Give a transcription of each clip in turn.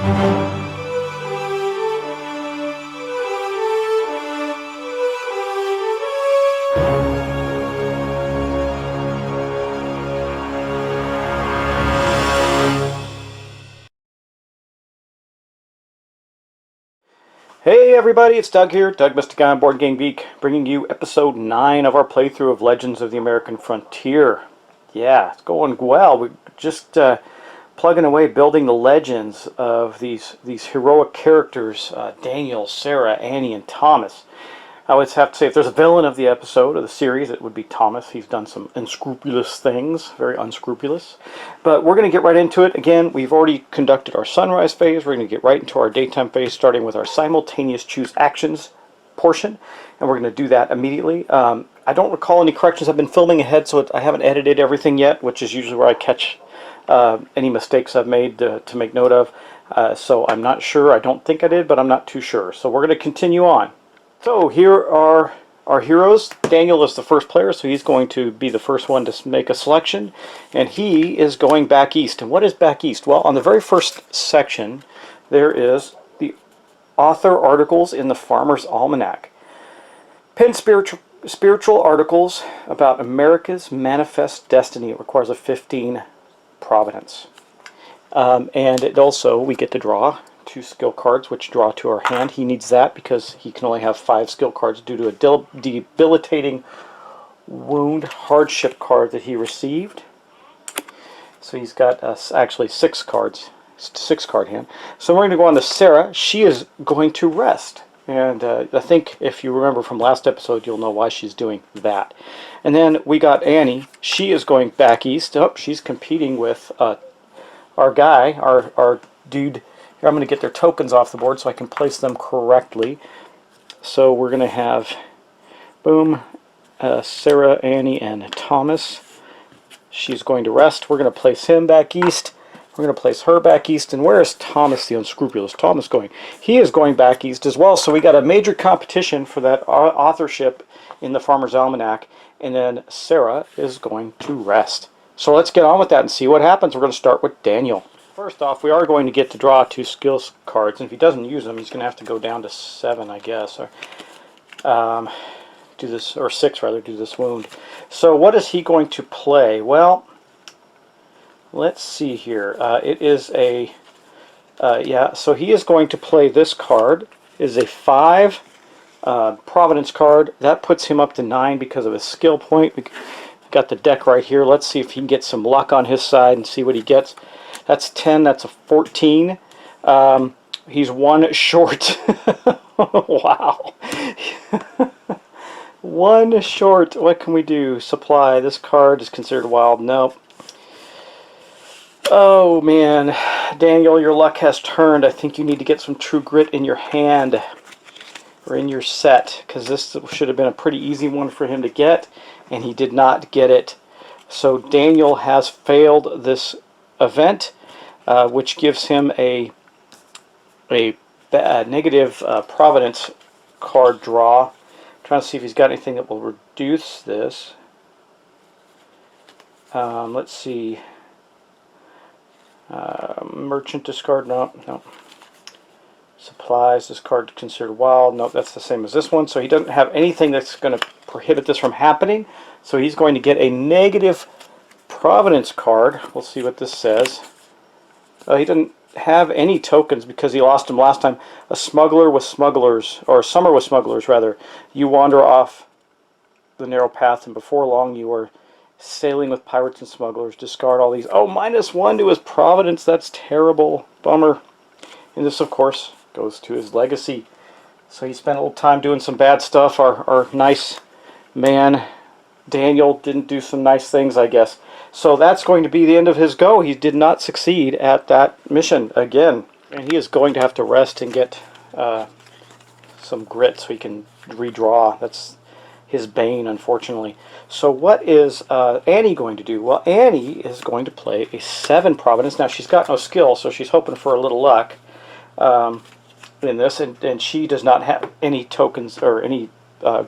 Hey everybody, it's Doug here, Doug Mystic Guy on Board Game Geek, bringing you episode 9 of our playthrough of Legends of the American Frontier. Yeah, it's going well. We're just plugging away, building the legends of these heroic characters, Daniel, Sara, Annie, and Thomas. I always have to say, if there's a villain of the episode, of the series, it would be Thomas. He's done some unscrupulous things, very unscrupulous. But we're going to get right into it. Again, we've already conducted our sunrise phase. We're going to get right into our daytime phase, starting with our simultaneous choose actions portion. And we're going to do that immediately. I don't recall any corrections. I've been filming ahead, so I haven't edited everything yet, which is usually where I catch any mistakes I've made to make note of. So I'm not sure. I don't think I did, but I'm not too sure. So we're going to continue on. So here are our heroes. Daniel is the first player, so he's going to be the first one to make a selection. And he is going back east. And what is back east? Well, on the very first section, there is the author articles in the Farmer's Almanac. Pin spiritual articles about America's manifest destiny. It requires a 15 providence. And it also, we get to draw 2 skill cards, which draw to our hand. He needs that because he can only have 5 skill cards due to a debilitating wound hardship card that he received. So he's got actually 6 cards, 6 card hand. So we're going to go on to Sara. She is going to rest. And I think if you remember from last episode, you'll know why she's doing that. And then we got Annie. She is going back east. Oh, she's competing with our guy, our dude. Here, I'm going to get their tokens off the board so I can place them correctly. So we're going to have, boom, Sara, Annie, and Thomas. She's going to rest. We're going to place him back east. We're going to place her back east. And where is Thomas the Unscrupulous? Thomas going? He is going back east as well. So we got a major competition for that authorship in the Farmer's Almanac. And then Sara is going to rest. So let's get on with that and see what happens. We're going to start with Daniel. First off, we are going to get to draw 2 skills cards, and if he doesn't use them, he's going to have to go down to 7, I guess, or do this, or 6 rather, do this wound. So what is he going to play? Well, let's see here. It is a yeah. So he is going to play this card. It is a 5 Providence card. That puts him up to 9 because of his skill point. We got the deck right here. Let's see if he can get some luck on his side and see what he gets. That's 10, that's a 14. He's 1 short. Wow. 1 short. What can we do? Supply. This card is considered wild. Nope. Oh, man. Daniel, your luck has turned. I think you need to get some True Grit in your hand. Or in your set. Because this should have been a pretty easy one for him to get. And he did not get it. So Daniel has failed this event, which gives him a negative Providence card draw. I'm trying to see if he's got anything that will reduce this. Let's see. Merchant discard. No. Supplies. This card considered wild. No, that's the same as this one. So he doesn't have anything that's going to prohibit this from happening. So he's going to get a negative Providence card. We'll see what this says. He didn't have any tokens because he lost them last time. A smuggler with smugglers, or summer with smugglers rather. You wander off the narrow path, and before long you are sailing with pirates and smugglers. Discard all these. Oh, -1 to his Providence. That's terrible. Bummer. And this, of course, goes to his legacy. So he spent a little time doing some bad stuff. Our nice man Daniel didn't do some nice things, I guess. So that's going to be the end of his go. He did not succeed at that mission again. And he is going to have to rest and get some grit so he can redraw. That's his bane, unfortunately. So what is Annie going to do? Well, Annie is going to play a 7 Providence. Now, she's got no skill, so she's hoping for a little luck in this. And she does not have any tokens or any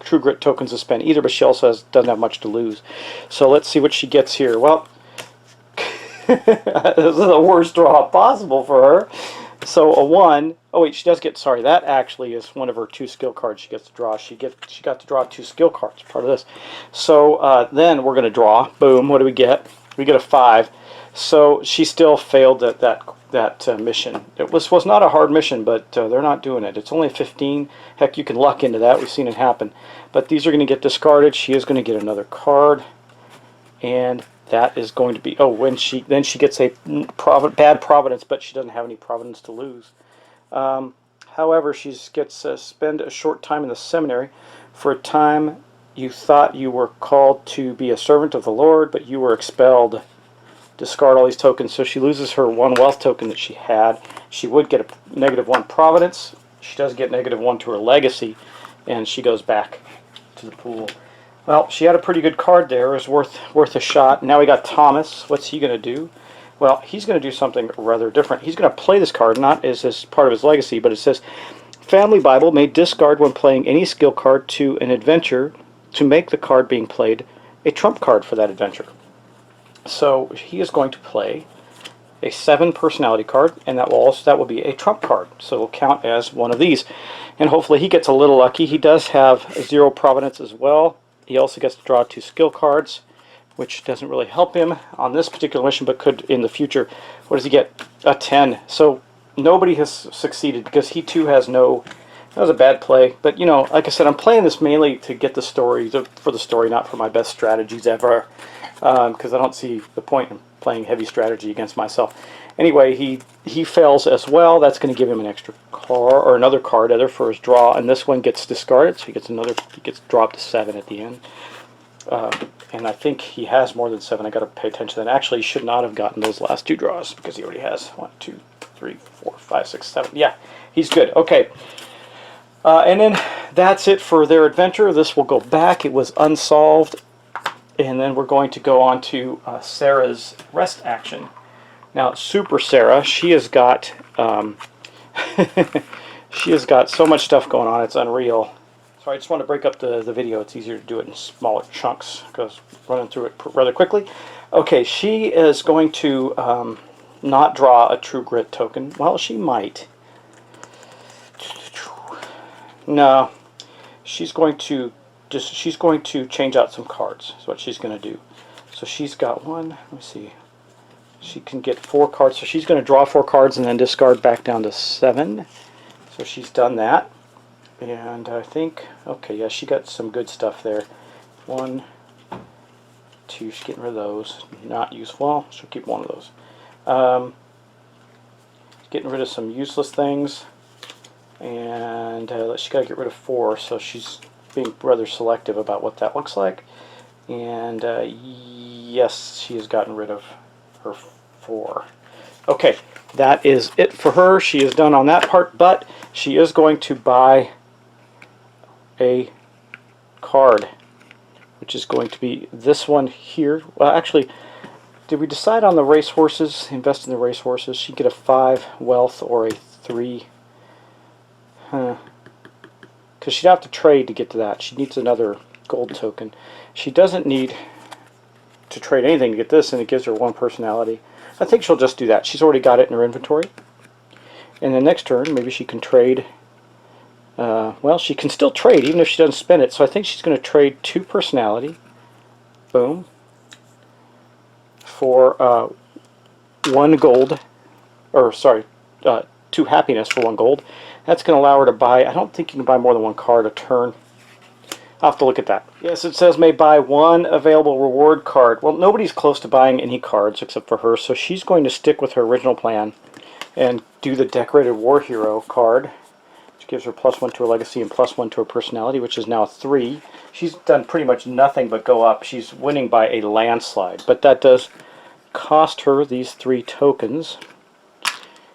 True Grit tokens to spend either, but she also doesn't have much to lose. So let's see what she gets here. Well, this is the worst draw possible for her. So a 1, oh wait, she does get, sorry, that actually is one of her 2 skill cards she gets to draw. She got to draw 2 skill cards, part of this. So then we're going to draw, boom, what do we get? We get a 5. So she still failed that mission. It was not a hard mission, but they're not doing it. It's only 15. Heck, you can luck into that. We've seen it happen. But these are going to get discarded. She is going to get another card. And that is going to be, oh, when then she gets a bad providence, but she doesn't have any providence to lose. However, she gets spend a short time in the seminary. For a time you thought you were called to be a servant of the Lord, but you were expelled. Discard all these tokens. So she loses her 1 wealth token that she had. She would get a -1 providence. She does get -1 to her legacy, and she goes back to the pool. Well, she had a pretty good card there. It was worth a shot. Now we got Thomas. What's he going to do? Well, he's going to do something rather different. He's going to play this card, not as part of his legacy, but it says, Family Bible may discard when playing any skill card to an adventure to make the card being played a trump card for that adventure. So he is going to play a 7 personality card, and that will be a trump card. So it will count as one of these. And hopefully he gets a little lucky. He does have 0 providence as well. He also gets to draw 2 skill cards, which doesn't really help him on this particular mission, but could in the future. What does he get? A 10. So nobody has succeeded because he too has no... That was a bad play. But, you know, like I said, I'm playing this mainly to get the story, for the story, not for my best strategies ever. Because I don't see the point in playing heavy strategy against myself. Anyway, he fails as well. That's going to give him an extra card, or another card either for his draw, and this one gets discarded, so he gets dropped to 7 at the end. And I think he has more than 7. I got to pay attention to that. Actually, he should not have gotten those last 2 draws because he already has 1, 2, 3, 4, 5, 6, 7. Yeah, he's good. Okay. And then that's it for their adventure. This will go back. It was unsolved. And then we're going to go on to Sara's rest action. Now, Super Sara, she has got she has got so much stuff going on. It's unreal. So I just want to break up the video. It's easier to do it in smaller chunks because running through it rather quickly. Okay, she is going to not draw a True Grit token. Well, she might. No, she's going to change out some cards. That's what she's going to do. So she's got 1. Let me see. She can get 4 cards. So she's going to draw 4 cards and then discard back down to 7. So she's done that. And I think, okay, yeah, she got some good stuff there. 1, 2, she's getting rid of those. Not useful. Well, she'll keep 1 of those. Getting rid of some useless things. And she's got to get rid of 4, so she's being rather selective about what that looks like. And yes, she has gotten rid of her 4. Okay, that is it for her. She is done on that part, but she is going to buy a card, which is going to be this one here. Well, actually, did we decide on the racehorses? Invest in the racehorses. She can get a 5 wealth or a 3. Because she'd have to trade to get to that. She needs another gold token. She doesn't need to trade anything to get this, and it gives her 1 personality. I think she'll just do that. She's already got it in her inventory. And then next turn, maybe she can trade. Well, she can still trade even if she doesn't spend it. So I think she's going to trade 2 personality. Boom. For 1 gold. Or, sorry, 2 happiness for 1 gold. That's going to allow her to buy, I don't think you can buy more than 1 card a turn. I'll have to look at that. Yes, it says may buy 1 available reward card. Well, nobody's close to buying any cards except for her, so she's going to stick with her original plan and do the Decorated War Hero card, which gives her +1 to her legacy and +1 to her personality, which is now 3. She's done pretty much nothing but go up. She's winning by a landslide, but that does cost her these 3 tokens.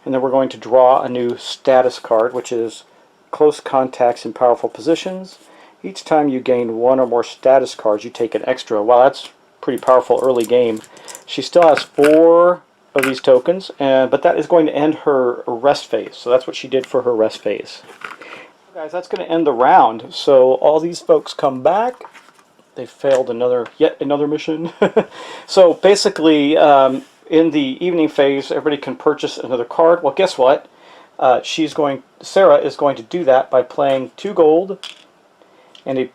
And then we're going to draw a new status card, which is Close Contacts in Powerful Positions. Each time you gain 1 or more status cards, you take an extra. Wow, that's pretty powerful early game. She still has 4 of these tokens, but that is going to end her rest phase. So that's what she did for her rest phase. Guys, that's going to end the round. So all these folks come back. They failed yet another mission. So basically, in the evening phase, everybody can purchase another card. Well, guess what? Sara is going to do that by playing 2 gold and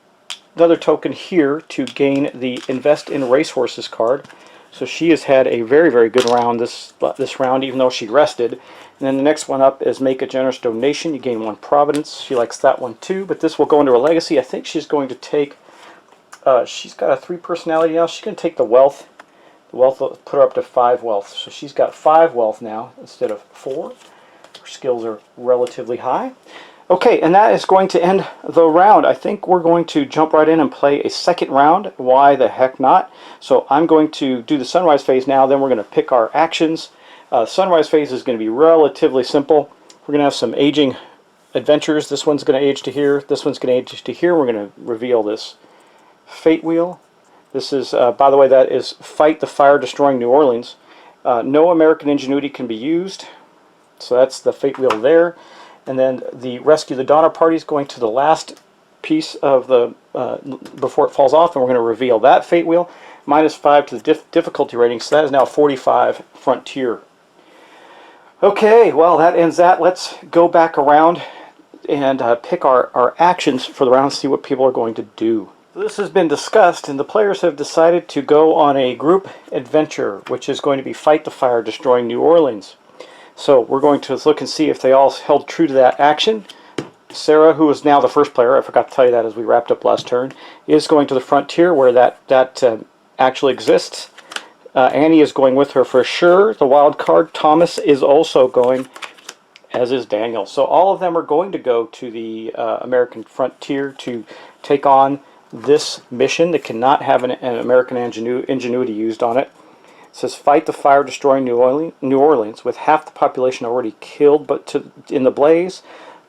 another token here to gain the Invest in Racehorses card. So she has had a very, very good round this round, even though she rested. And then the next one up is Make a Generous Donation. You gain 1 Providence. She likes that one too, but this will go into her legacy. I think she's going to take, she's got a 3 personality now. She's going to take the wealth. The wealth will put her up to 5 wealth. So she's got 5 wealth now instead of 4. Her skills are relatively high. Okay, and that is going to end the round. I think we're going to jump right in and play a second round. Why the heck not? So I'm going to do the sunrise phase now, then we're going to pick our actions. Sunrise phase is going to be relatively simple. We're going to have some aging adventures. This one's going to age to here. This one's going to age to here. We're going to reveal this Fate Wheel. This is, by the way, that is Fight the Fire Destroying New Orleans. No American ingenuity can be used. So that's the Fate Wheel there. And then the Rescue the Donner Party is going to the last piece of the, before it falls off, and we're going to reveal that Fate Wheel. -5 to the difficulty rating, so that is now 45 Frontier. Okay, well that ends that. Let's go back around and pick our actions for the round, see what people are going to do. This has been discussed, and the players have decided to go on a group adventure, which is going to be Fight the Fire Destroying New Orleans. So we're going to look and see if they all held true to that action. Sara, who is now the first player, I forgot to tell you that as we wrapped up last turn, is going to the Frontier where that actually exists. Annie is going with her for sure. The wild card, Thomas, is also going, as is Daniel. So all of them are going to go to the American Frontier to take on this mission that cannot have an American ingenuity used on it. It says Fight the Fire Destroying New Orleans with half the population already killed, but in the blaze,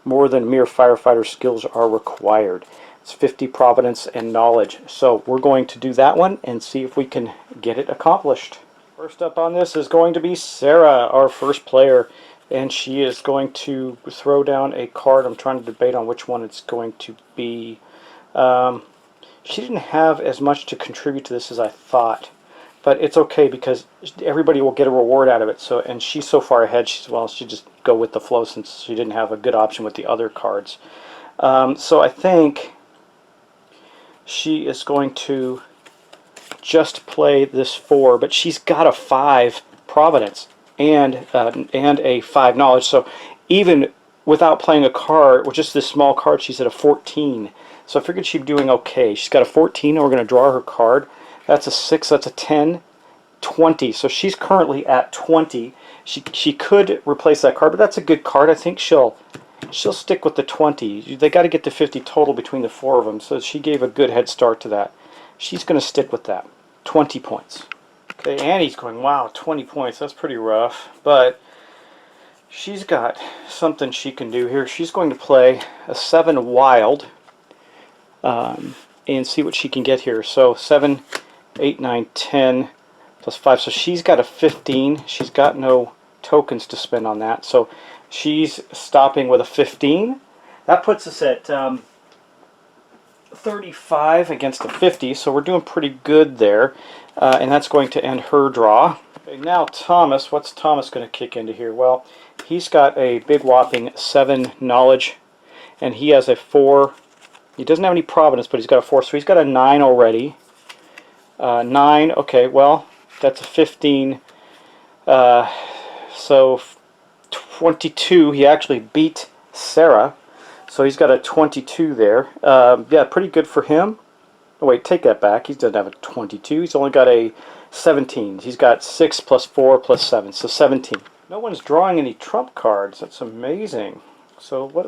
more than mere firefighter skills are required. It's 50 Providence and Knowledge. So we're going to do that one and see if we can get it accomplished. First up on this is going to be Sara, our first player, and she is going to throw down a card. I'm trying to debate on which one it's going to be. She didn't have as much to contribute to this as I thought. But it's okay because everybody will get a reward out of it. So, and she's so far ahead, she just go with the flow since she didn't have a good option with the other cards. So I think she is going to just play this 4, but she's got a 5 Providence and a 5 Knowledge. So even without playing a card, with just this small card, she's at a 14. So I figured she'd be doing okay. She's got a 14, and we're going to draw her card. That's a 6, that's a 10, 20. So she's currently at 20. She could replace that card, but that's a good card. I think she'll stick with the 20. They got to get to 50 total between the 4 of them, so she gave a good head start to that. She's going to stick with that. 20 points. Okay, Annie's going, wow, 20 points. That's pretty rough, but she's got something she can do here. She's going to play a 7 Wild and see what she can get here. So 7, 8, 9, 10, plus 5. So she's got a 15. She's got no tokens to spend on that. So she's stopping with a 15. That puts us at 35 against a 50. So we're doing pretty good there. And that's going to end her draw. Okay, now Thomas, what's Thomas going to kick into here? Well, he's got a big whopping 7 Knowledge. And he has a 4. He doesn't have any Providence, but he's got a 4. So he's got a 9 already. 9, okay, well, that's a 15. So 22, he actually beat Sara. So he's got a 22 there. Yeah, pretty good for him. Oh, wait, take that back. He doesn't have a 22. He's only got a 17. He's got 6 plus 4 plus 7, so 17. No one's drawing any trump cards. That's amazing. So what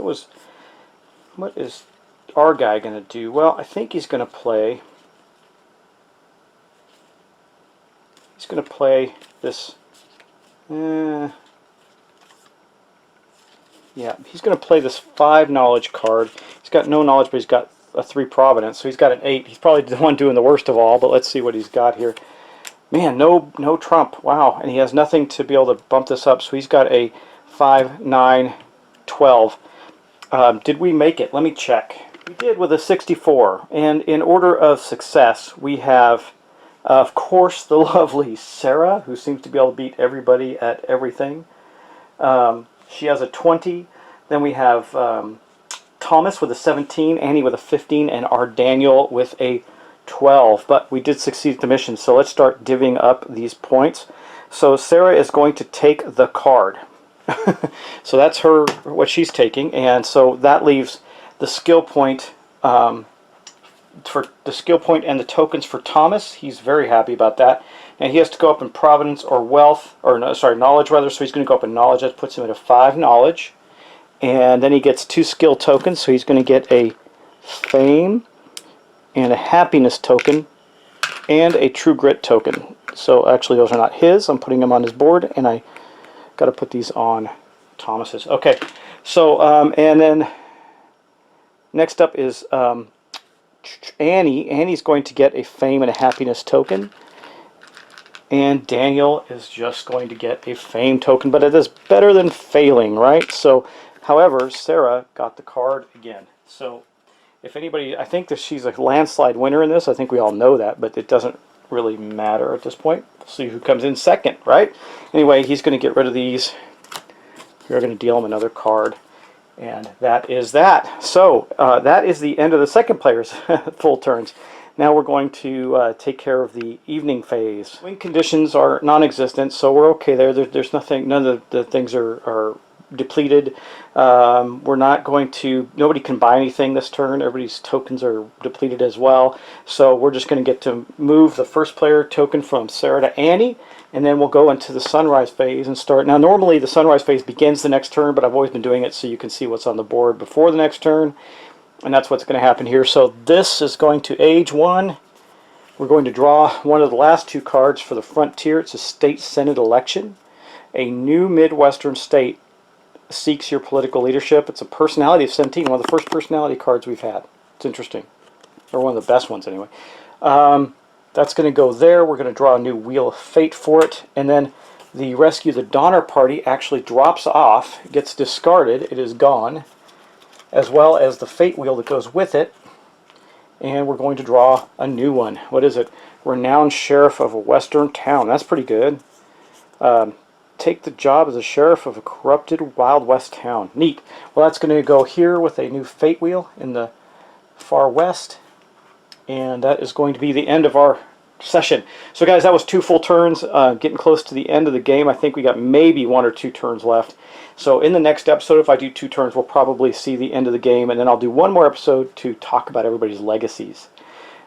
is our guy going to do? Well, I think he's going to play... He's going to play this... yeah, he's going to play this 5 Knowledge card. He's got no Knowledge, but he's got a 3 Providence, so he's got an 8. He's probably the one doing the worst of all, but let's see what he's got here. Man, no trump. Wow, and he has nothing to be able to bump this up, so he's got a 5, 9, 12. Did we make it? Let me check. We did with a 64, and in order of success, we have, of course, the lovely Sara, who seems to be able to beat everybody at everything. She has a 20. Then we have Thomas with a 17, Annie with a 15, and our Daniel with a 12. But we did succeed at the mission, so let's start divvying up these points. So Sara is going to take the card. So that's what she's taking, and so that leaves the skill point for the skill point and the tokens for Thomas. He's very happy about that. And he has to go up in Providence or Wealth, or no, sorry, Knowledge rather. So he's going to go up in Knowledge. That puts him at a 5 Knowledge, and then he gets 2 skill tokens. So he's going to get a Fame and a Happiness token and a True Grit token. So actually, those are not his. I'm putting them on his board, and I got to put these on Thomas's. Okay, so and then next up is Annie. Annie's going to get a Fame and a Happiness token, and Daniel is just going to get a Fame token, but it is better than failing, right? So, however, Sara got the card again. So, if anybody, I think that she's a landslide winner in this. I think we all know that, but it doesn't really matter at this point. We'll see who comes in second, right? Anyway, he's going to get rid of these. We're going to deal him another card, and that is that. So that is the end of the second player's full turns. Now we're going to take care of the evening phase. Win conditions are non-existent, so we're okay there. There's nothing. None of the things are depleted. We're not going to, nobody can buy anything this turn. Everybody's tokens are depleted as well. So we're just going to get to move the first player token from Sara to Annie, and then we'll go into the sunrise phase and start. Now normally the sunrise phase begins the next turn, but I've always been doing it so you can see what's on the board before the next turn, and that's what's going to happen here. So this is going to age 1. We're going to draw one of the last 2 cards for the Frontier. It's a state senate election. A new Midwestern state seeks your political leadership. It's a personality of 17, one of the first personality cards we've had. It's interesting. Or one of the best ones anyway. That's going to go there. We're going to draw a new Wheel of Fate for it. And then the Rescue the Donner Party actually drops off, gets discarded. It is gone. As well as the Fate Wheel that goes with it. And we're going to draw a new one. What is it? Renowned Sheriff of a Western Town. That's pretty good. Take the job as a sheriff of a corrupted Wild West town. Neat. Well, that's going to go here with a new Fate Wheel in the far west. And that is going to be the end of our session. So guys, that was 2 full turns. Getting close to the end of the game. I think we got maybe 1 or 2 turns left. So in the next episode, if I do 2 turns, we'll probably see the end of the game. And then I'll do 1 more episode to talk about everybody's legacies.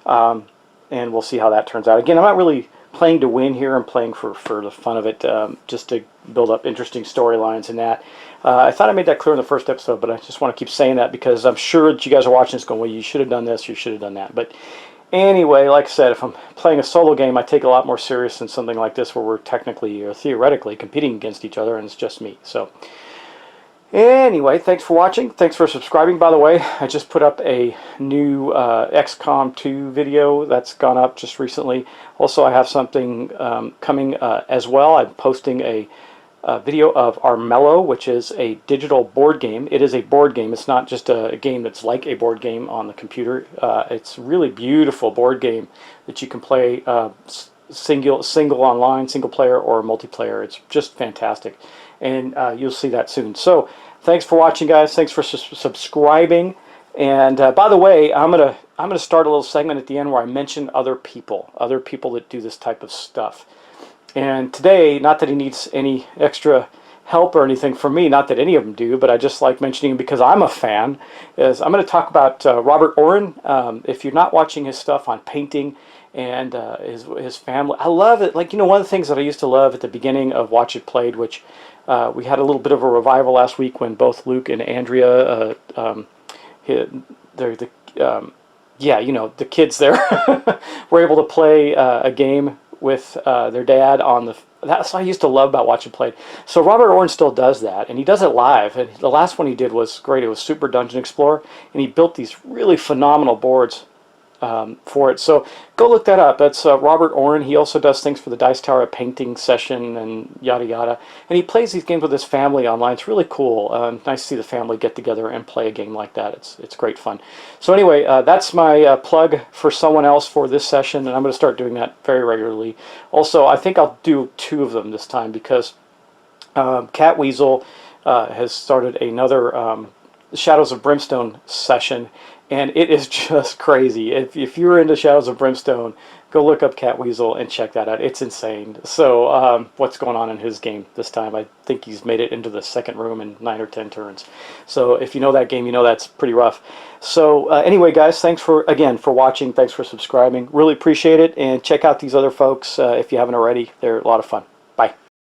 And we'll see how that turns out. Again, I'm not really playing to win here. I'm playing for the fun of it, just to build up interesting storylines and that. I thought I made that clear in the first episode, but I just want to keep saying that because I'm sure that you guys are watching this going, well, you should have done this, you should have done that. But anyway, like I said, if I'm playing a solo game, I take it a lot more serious than something like this where we're technically or theoretically competing against each other and it's just me. So anyway, thanks for watching. Thanks for subscribing, by the way. I just put up a new XCOM 2 video that's gone up just recently. Also, I have something coming as well. I'm posting a video of Armello, which is a digital board game. It is a board game. It's not just a game that's like a board game on the computer. It's a really beautiful board game that you can play single online, single player, or multiplayer. It's just fantastic. And you'll see that soon. So thanks for watching, guys. Thanks for subscribing. And by the way, I'm gonna start a little segment at the end where I mention other people that do this type of stuff. And today, not that he needs any extra help or anything from me, not that any of them do, but I just like mentioning him because I'm a fan. Is I'm going to talk about Robert Oren. If you're not watching his stuff on painting and his family, I love it. Like, you know, one of the things that I used to love at the beginning of Watch It Played, which we had a little bit of a revival last week when both Luke and Andrea, yeah, you know, the kids there were able to play a game with their dad on the. That's what I used to love about Watch It Played. So Robert Oren still does that, and he does it live. And the last one he did was great. It was Super Dungeon Explorer, and he built these really phenomenal boards for it. So go look that up. That's Robert Oren. He also does things for the Dice Tower painting session and yada yada. And he plays these games with his family online. It's really cool. Nice to see the family get together and play a game like that. It's great fun. So anyway, that's my plug for someone else for this session, and I'm going to start doing that very regularly. Also, I think I'll do 2 of them this time because Cat Weasel has started another Shadows of Brimstone session, and it is just crazy. If you're into Shadows of Brimstone, go look up Cat Weasel and check that out. It's insane. So what's going on in his game this time? I think he's made it into the second room in 9 or 10 turns. So if you know that game, you know that's pretty rough. So anyway, guys, thanks for watching. Thanks for subscribing. Really appreciate it. And check out these other folks if you haven't already. They're a lot of fun.